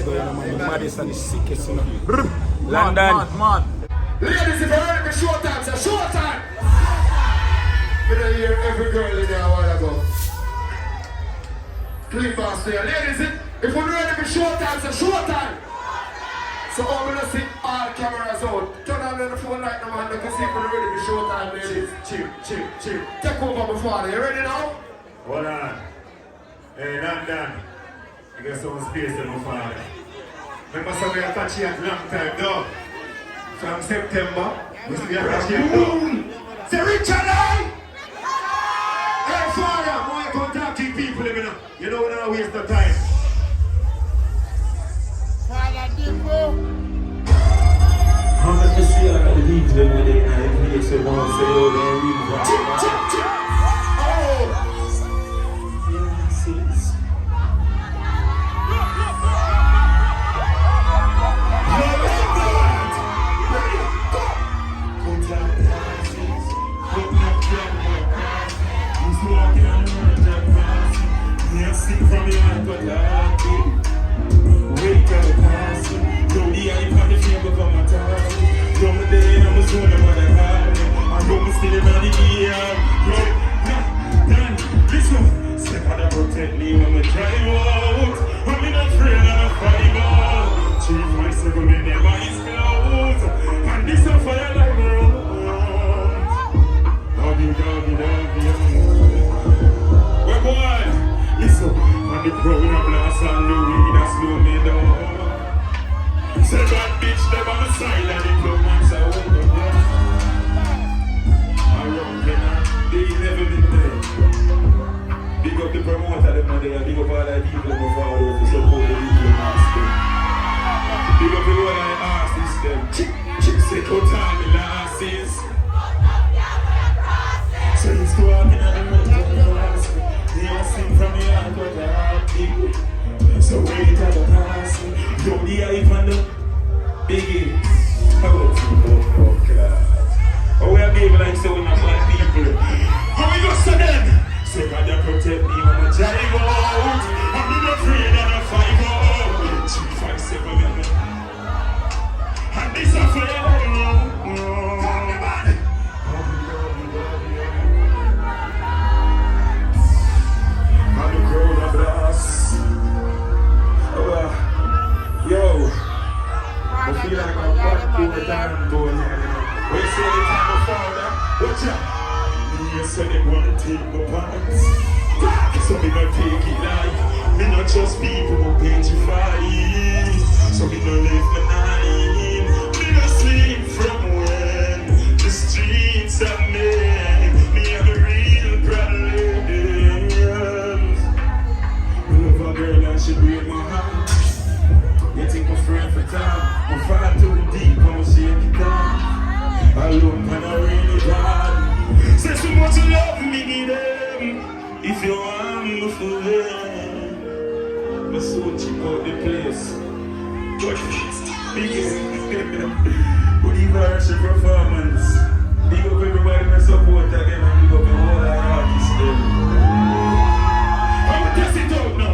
vibes going on, man. The maddest and the sickest, you know. London. Mad. Ladies, if you're ready for showtime, say showtime! We don't hear every girl in there a while ago. Clean fast there. Ladies, if you're ready for showtime, say showtime! So I'm gonna see all cameras out. Turn on the phone light now, man. You can see if you're ready for showtime, ladies. Chill. Take over before. You ready now? Hold on. Hey, London. I got some space in my father. Remember some we are catching at long time, though. From September, we still are catching though. Say Richard, hey, father, more contacting people, you know. You know, we don't waste the time. Father Dimbo. I'm going to see all the people when they place they want to say, oh, they're really bad. From the heart, but like it. Wait till the passing. Throw the hype on the field, become a target. From the day I'm a zone, I'm on the heart. I'm going still in the ear. Dan, listen. Step on the protect me when we drive out. I'm not afraid of a 5-out. Chief, my circle in their eyes closed. And this a fire like a road. Doggy. We're going. Listen, on the crown of blast and the weed that slow me down. Say that bitch, them on the side and the diplomats are over there. Around me now, they never been there. Big up the promoter, them there, big up all the people who follow to support the diplomats. Big up the one I ask this them. Say, cut all the losses. So he's walking at the mountain. They sing from the heart of the heartbeat. So wait till the passing. Throw the hype on the biggie. Oh God. Oh, we are being like so with my black people. How we go so then? Say God you protect me when I drive out. I'm not afraid of a 5-out. 257 minutes. And this a fire. Yo, I feel like I'm back to the time going on. We say the time before that, watch out. You said they want to take my pants. So we not take it like, we not just people who petrify. So we don't live the night. We don't sleep from when the streets are made. Me have a real problem. We love a girl and she break my heart. You think I'm friend for time? I'm far too deep, I'm shake it down. I look and I really bad. Say so much love me give them. If you want me for them. But so cheap out the place. But big universal performance. Big up everybody that support again and big up the whole artist them. I'm gonna test it out now.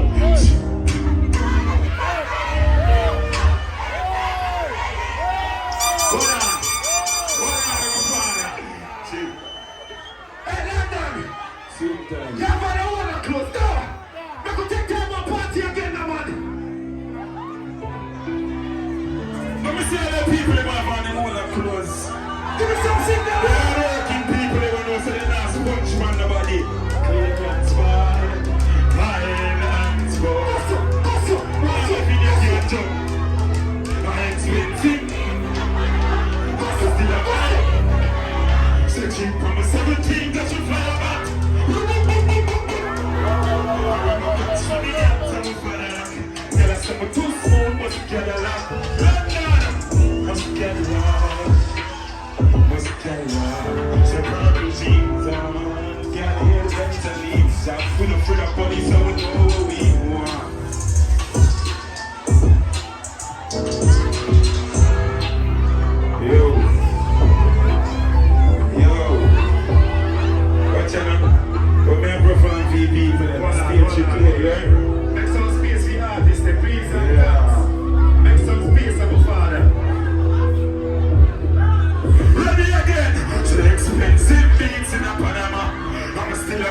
Make some space for artists, please.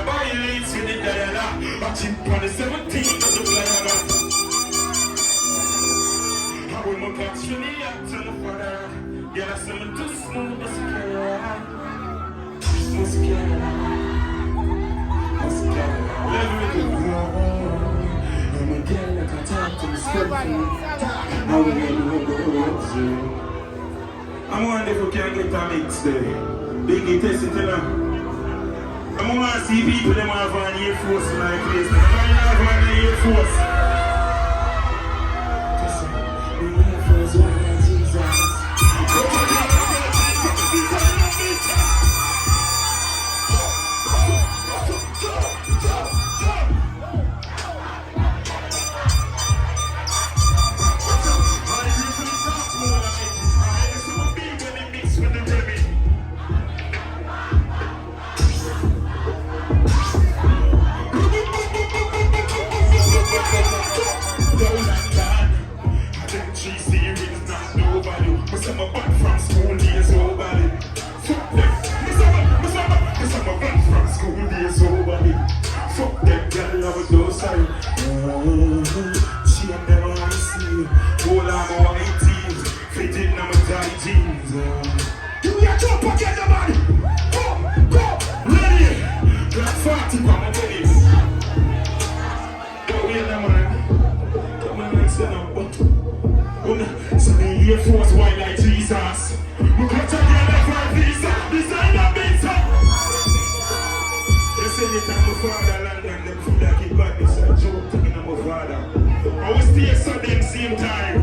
violates with the dialogue. Watching on the 17th of the flyer. I will my catch for the act on the fire. Yeah, that's something too smooth, mascara. Mascara. Let me go. I'm a girl like I talk to the script. I will never go to. I'm wondering if we can get a mix there. Biggie, test it, tell them. I want to see people that have an Air Force in my place. I have an Air Force. The Air Force, one of Jesus. Air Force white like Jesus. We got to get a for visa. Design a visa. They say they take my fatherland and them feel like it badness and joke taking on my father. I will stay so them same time.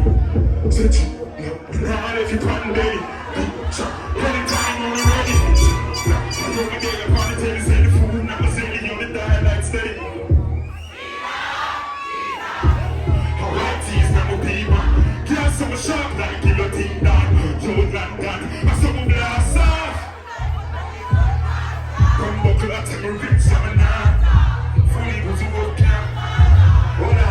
Say, nah, if you pan belly. Anytime when you're ready. I know we get up on the table, say the food, and I'm saying on the dialect steady. Alright, tease, now my people. Girl, some sharp like guillotine down. Road London, I saw my blast off. Come buckle at him, rich some now. Fully go to work now. Hold on.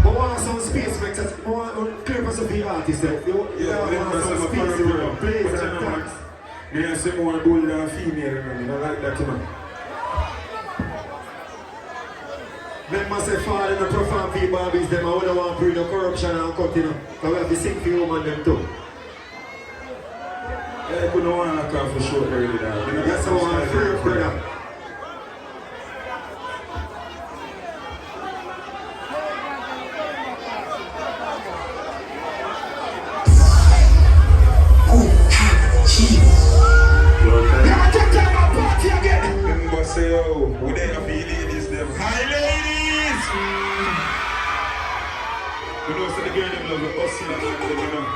I want some space, I want clear for some artists there. Yeah, want some space, please, and thanks. Me and say more bull than female, I like that, man. Remember say father in the profound people Barbies them, I wouldn't want to bring the corruption and cut, because we have to sing for you and them too. Yeah, I couldn't want to come for sure early now. That's how I'm free, brother. Remember say, oh, we there for you ladies them. Hi ladies! You know, so the girl them love the hustle and them, you know.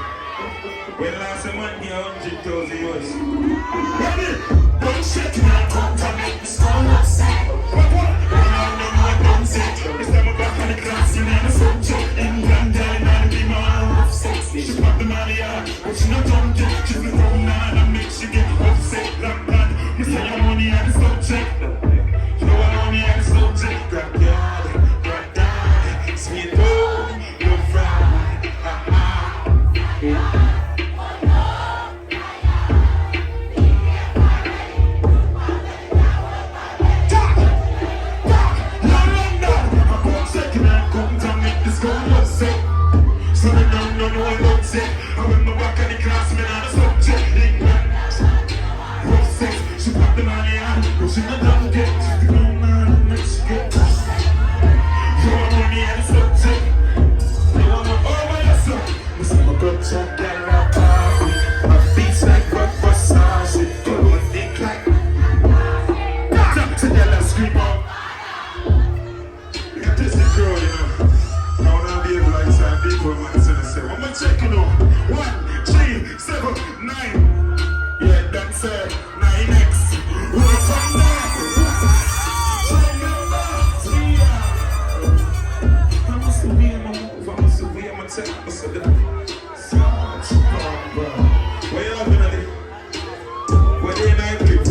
When last man here 100,000 US. Ready? Don't shake me, come to make me strong outside. What? When I don't say, this time I'm back on the class, you know, the subject. England, darling, I'll be my offset. She pop the money out, but she not done it. She's the wrong man and makes you get upset. Like that, you say your money and the subject. You know what money and the subject. Backyard, brother, sweet home, no fry. So they don't know about it. I remember back at the class, man, on the subject. England, rough sex. She pop the money out, but she not done yet. She's the grown man in Mexico. You want money and the subject. You want my over yourself. Listen, my good chat, girl, my party. My beats like breakfast sauce. It go my dick like. Talk to girl and scream out. You got this the girl, you know. People man say, what am I checking on? 1, 3, 7, 9. Yeah, that's 9X. We're from there. I must be in my move, I must be in my tech, I must be where you have been at it? Where they in I clip?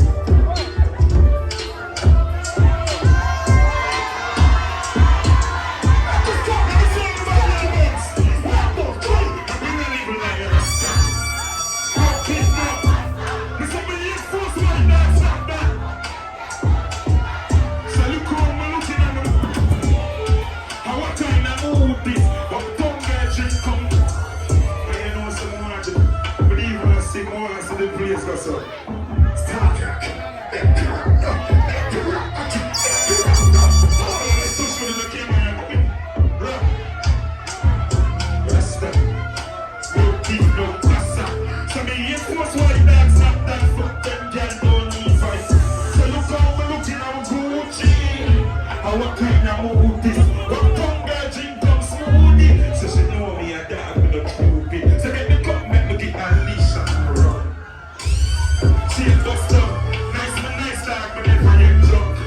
bust up. Nice like my never get drunk.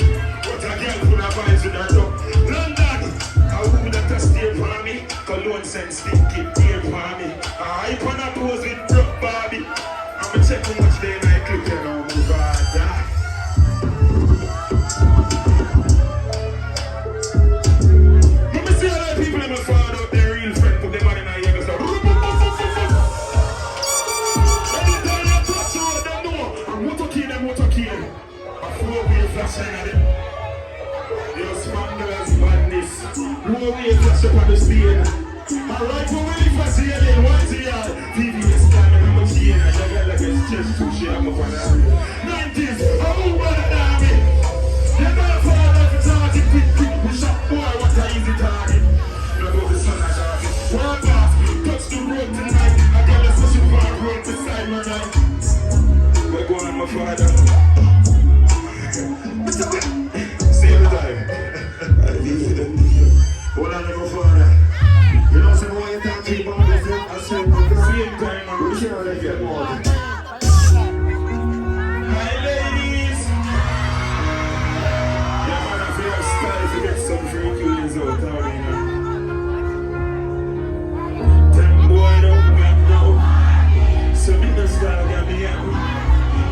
But a girl full of vibes with her tongue. London, I would have to stay for me. Cologne sense stinky dear for me. I hype on a pose with Brook Barbie. I'ma check how much they like clip and I'll move on. Let me see how that people in my father out there real friend put them on in a ear and say anytime you touch you, them know I'm motorkey. A four-wheel flashing at it. Your spanders madness. Four-wheel flash up on the scene. Alright, we're ready for CNN, what's here? TVS time and I'm a chain. I got like a chest to share up on that. 90s, I'm over the army. You better fall off the target, quick. We shot boy, what a easy target. You know the sun I got it. World boss, touch the road tonight. I got a social bar road beside my night. We're going, my father. Same time. I leave it. Hold on, my father. You know, some more you can't keep on this. I say, Same time, man. we can't get more. Hi, ladies. Yeah, man, I feel like style to get some free cuties out, how do you know? Them boy don't got no. So me no style got me out.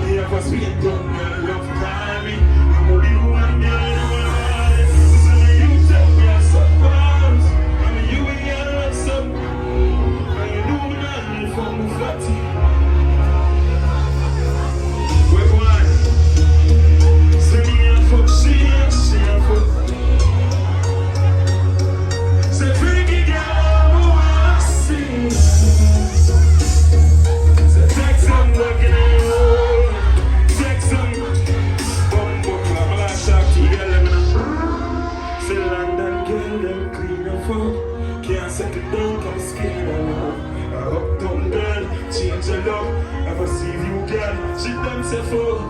Me have a sweet tongue and love timing. I'm only one girl in the world. So me you tell me I suppose. I mean you and your love some. And you do nothing for me fatty. We're one. Say me a fuck, she a fuck. Say freaky girl, who wanna see? Say take some working in your hole. Take some bumbo club, like Shakti, girl, let me know. Say London girl, them clean up fuck. Can't settle down, come skin alone. A uptown girl, change your love. Ever see you girl, she done say fuck.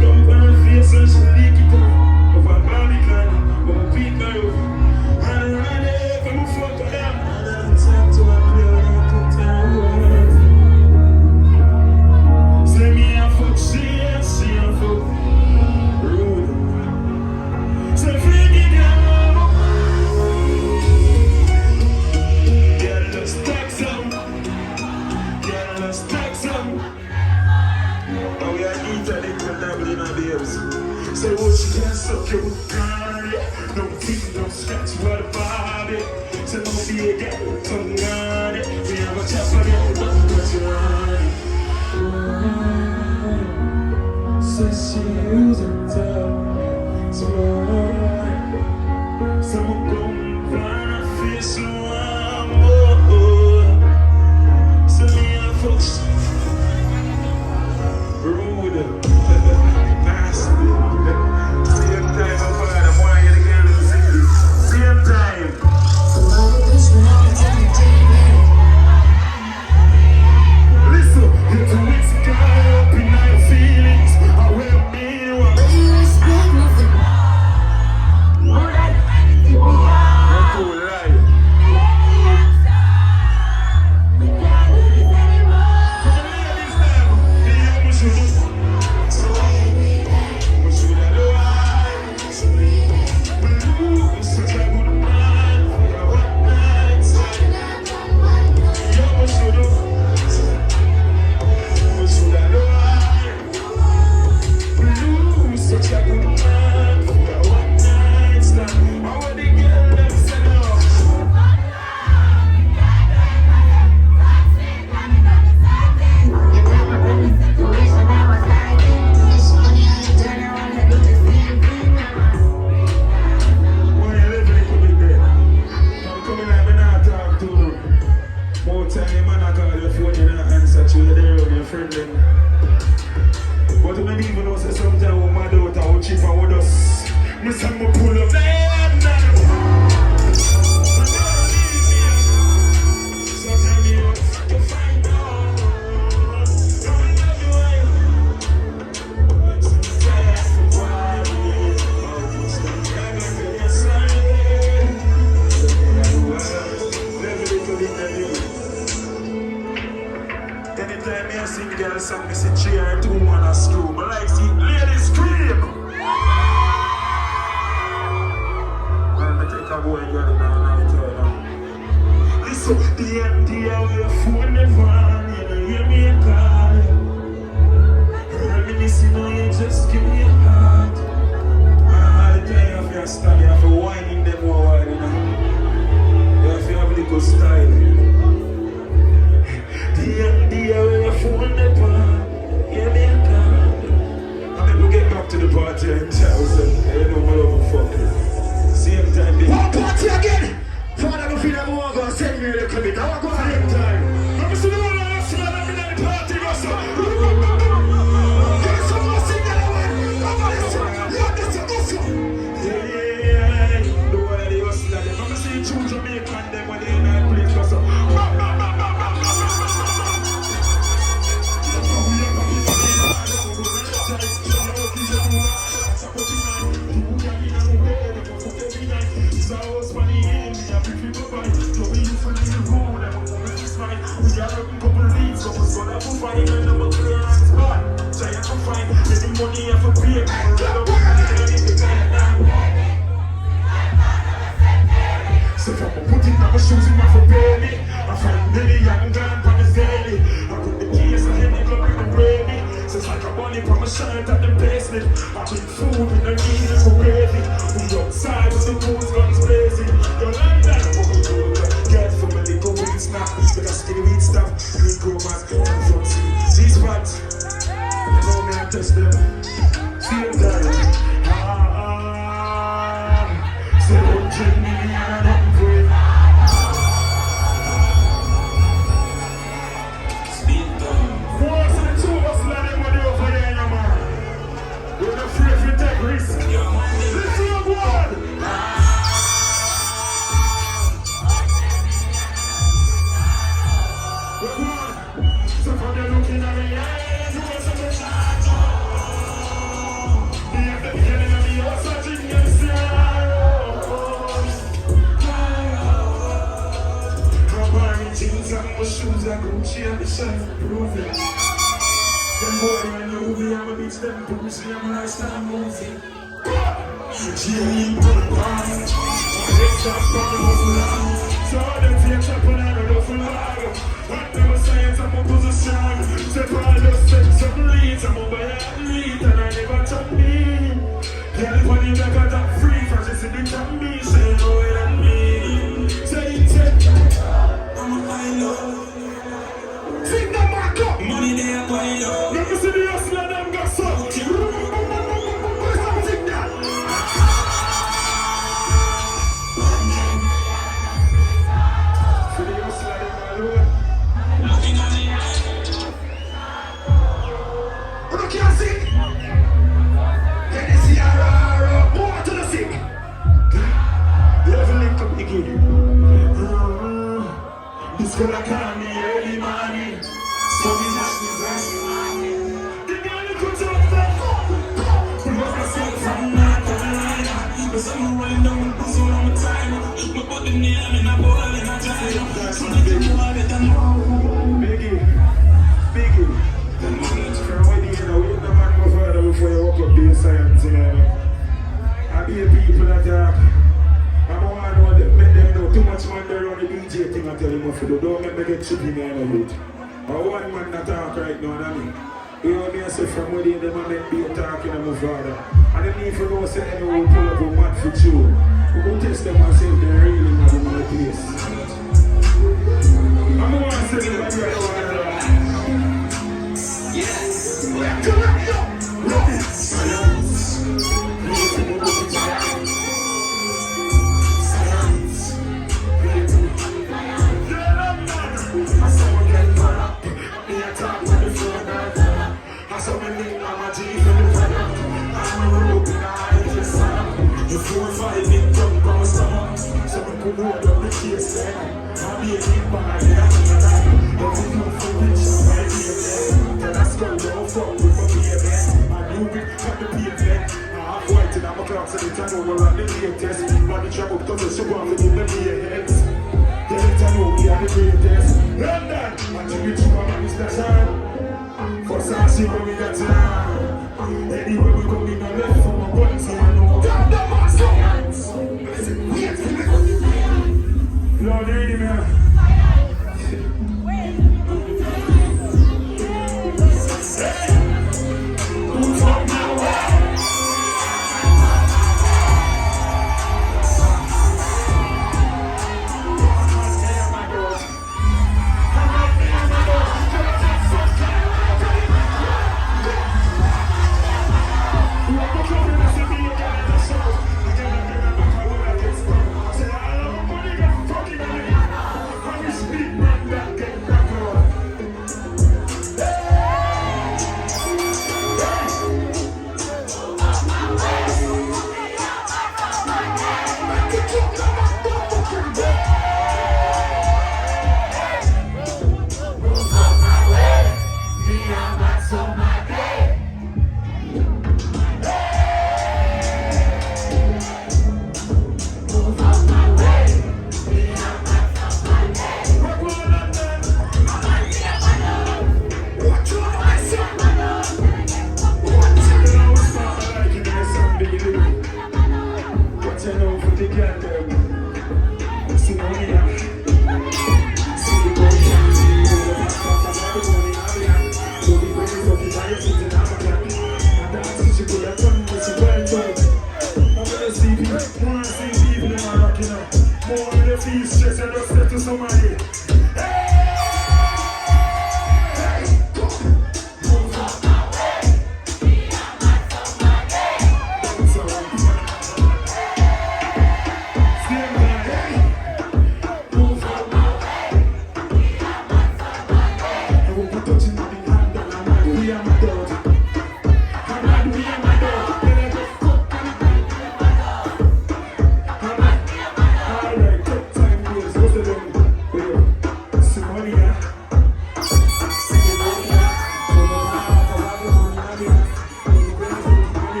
Come on face and she leak it up. Over Barbican, over people. And ready for me fuck with them. And I'm time to a player and put her on. Say me a fuck, she a fuck. Rude. Say freaky girl. Girl, let's take some. Girl, let's take some. Oh, we are eating it with double in our babes. Say what she can suck you with God. No teeth, no scratch for the body. Say no be a girl, tongue on it. We have a chopper, girl, but what you want. Say she using tough. Someone come find a fish and one more. Say me a fuck. Rude. Nasty. Same time, I'm wanna get a girl in the city. Same time. Listen, you're too weak, girl, up in your feelings. I will be one. I'm too light. to the party in thousand. You know what I'm fucking. Same time, big. One party again! Father, I feel like I'm going to send me a little bit. I want to go Same time. I'm still the one that's not in the party, go so. Get some more signal, man. Come on, listen. Lord, listen, listen. Yeah, the one that they hustle at them. I'm see true Jamaican them when they in that place, go so. So if I'm putting my shoes in my for baby, I find Billy and Glenn from his daily. I put the keys and then they go in the baby. So it's like a bunny from a shirt at the basement. I bring food in the need and go crazy. We outside with the booze guns blazing. You're like that, what we do, get from a little weed snap. With a skinny weed stuff, green groomers, and from these spots. You know me, I test them. See them there. Say 100 million and nothing for it. Once the two of us let them money over here, man. We're not afraid to take risks. This is your word. So from you looking at me, you want some shot. Me at the beginning of the year, searching and jeans and my shoes are Gucci and the shirt prove it. Them boy I know me, I'm a bitch, them pussy, I'm a lifestyle movie. She ain't gonna buy it. My head starts burning over long. So all them takes up and I don't know for long. What never science, I'm a position. Step all those steps of leads, I'm a way athlete and I never turn me. Girl, when you back at that free, for just in the top me, say no way than me. Say it. Sing the mark up. Money there, boy, yo. Let me see the hustler, them got something. Sing that. See the hustler, them alone. Looking at the eye. You can't sing. Hennessy, more to the sing. Level link up again. This girl I call me early morning. So we not the best. The girl you could talk about. We love myself from North Carolina. But some rolling down with pussy all the time. We put the name in a bowl in a jar. So they can know all that I know. Biggie. From when you know, wait no man go further before you walk up the science, you know. I be a people that talk. I don't want to know them, make them know too much man there on the DJ thing I tell them what to do. Don't make me get chippy me and a bit. I one man that talk right now, I mean. You know me, I say from where they man make be talking to my father. And then if you know say anyone will pull up a mat for you, we go test them and see if they're really mad in my place. I'm the one that says that you are the one. Yes. Come on, yo. Anyway, we go in the left from a button, so I know. Lord, ready, man.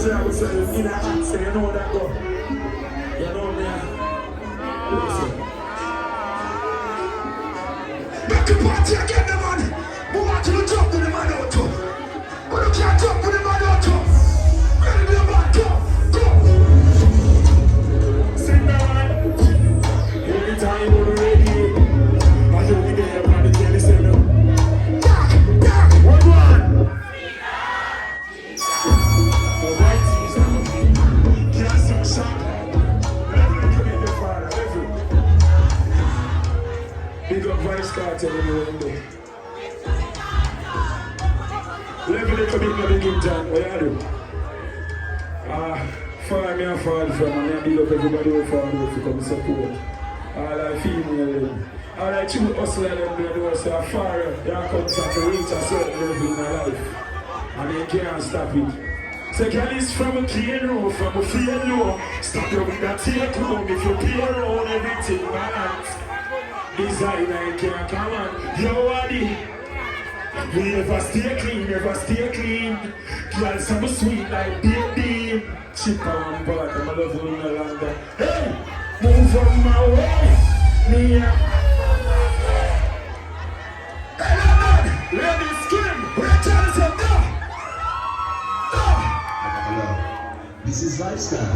say I was saying in a accent, you know that go. You know me. Listen. Back to party again, the man. Move on to the top with the man out too. But you can't jump with the man out too. Ready to be back, go. Sing that man. Anytime you go to reggae, I show you there on the telly center. What one? The white tees now. Can't see shot. Level to be the father. Level. Big up Vice Cartel in the window. Level it to big up the King John. What you do? Far me and fall from and I big up everybody who fall to come support. All I female them. All I two hustler them they say far they come to reach a certain level in their life. And they can't stop it. So girl is from a clean road, from a field low. Stop you with that take home if you pay around everything balance. Designer you can't come on. Yo Adi. We never stay clean, never stay clean. Girl some sweet like baby. Chip on board, I'm a love you no longer. Hey, move on my way, me Hey, ladies scream, we're telling them no. Hello. This is Lifestyle.